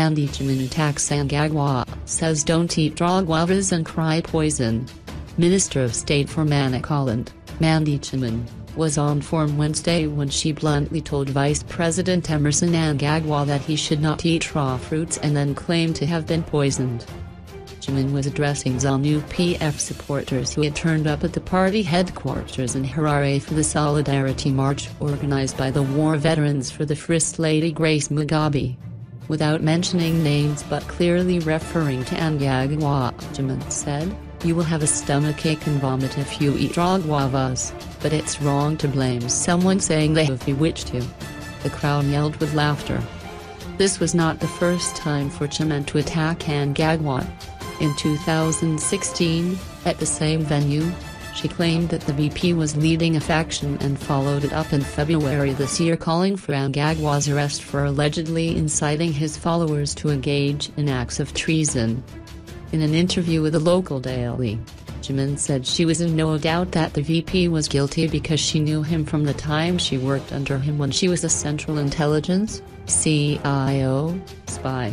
Mandi Chimene Attacks Mnangagwa, says don't eat raw guavas and cry poison. Minister of State for Manicaland, Mandi Chimene, was on form Wednesday when she bluntly told Vice President Emmerson Mnangagwa that he should not eat raw fruits and then claimed to have been poisoned. Chimene was addressing ZANU-PF supporters who had turned up at the party headquarters in Harare for the Solidarity March organized by the war veterans for the First Lady Grace Mugabe. Without mentioning names but clearly referring to Mnangagwa, Chimene said, "You will have a stomachache and vomit if you eat raw guavas, but it's wrong to blame someone saying they have bewitched you." The crowd yelled with laughter. This was not the first time for Chimene to attack Mnangagwa. In 2016, at the same venue, she claimed that the VP was leading a faction and followed it up in February this year calling for Mnangagwa's arrest for allegedly inciting his followers to engage in acts of treason. In an interview with a local daily, Chimene said she was in no doubt that the VP was guilty because she knew him from the time she worked under him when she was a Central Intelligence (CIO) spy.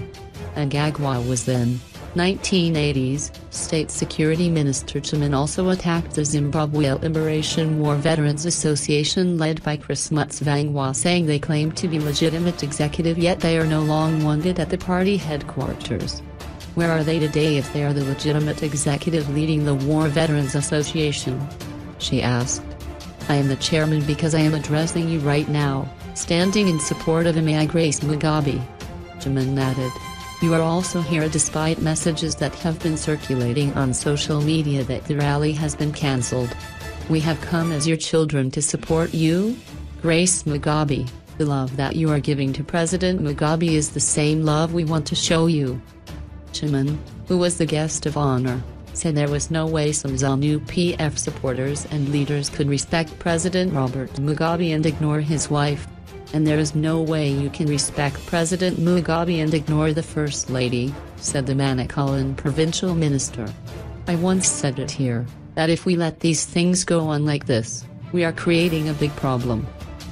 Mnangagwa was then 1980s State Security Minister. Chimene also attacked the Zimbabwe Liberation War Veterans Association led by Chris Mutsvangwa, saying they claim to be legitimate executive yet they are no longer wanted at the party headquarters. Where are they today if they are the legitimate executive leading the War Veterans Association? She asked. "I am the chairman because I am addressing you right now, standing in support of Grace Mugabe," Chimene added. "You are also here despite messages that have been circulating on social media that the rally has been cancelled. We have come as your children to support you, Grace Mugabe. The love that you are giving to President Mugabe is the same love we want to show you." Chimene, who was the guest of honor, said there was no way some ZANU-PF supporters and leaders could respect President Robert Mugabe and ignore his wife. "And there is no way you can respect President Mugabe and ignore the First Lady," said the Manicaland provincial minister. "I once said it here, that if we let these things go on like this, we are creating a big problem,"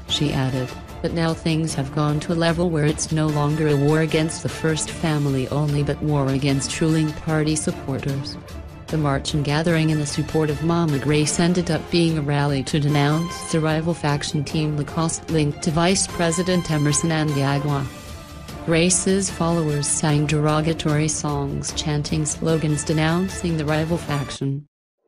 she added. But now things have gone to a level where it's no longer a war against the first family only but war against ruling party supporters. The march and gathering in the support of Mama Grace ended up being a rally to denounce the rival faction Team Lacoste linked to Vice President Emmerson Mnangagwa. Grace's followers sang derogatory songs chanting slogans denouncing the rival faction.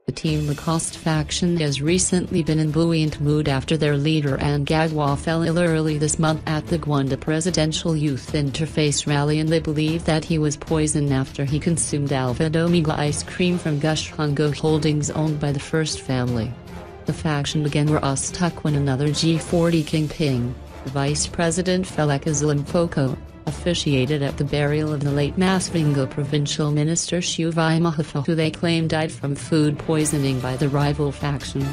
The Team Lacoste faction has recently been in buoyant mood after their leader Mnangagwa fell ill early this month at the Gwanda Presidential Youth Interface rally, and they believe that he was poisoned after he consumed Alpha Omega ice cream from Gush Hungo Holdings owned by the First Family. The faction began were stuck when another G40 kingpin, Vice President Ferguson, officiated at the burial of the late Masvingo provincial minister Shuvai Mahafa, who they claim died from food poisoning by the rival faction.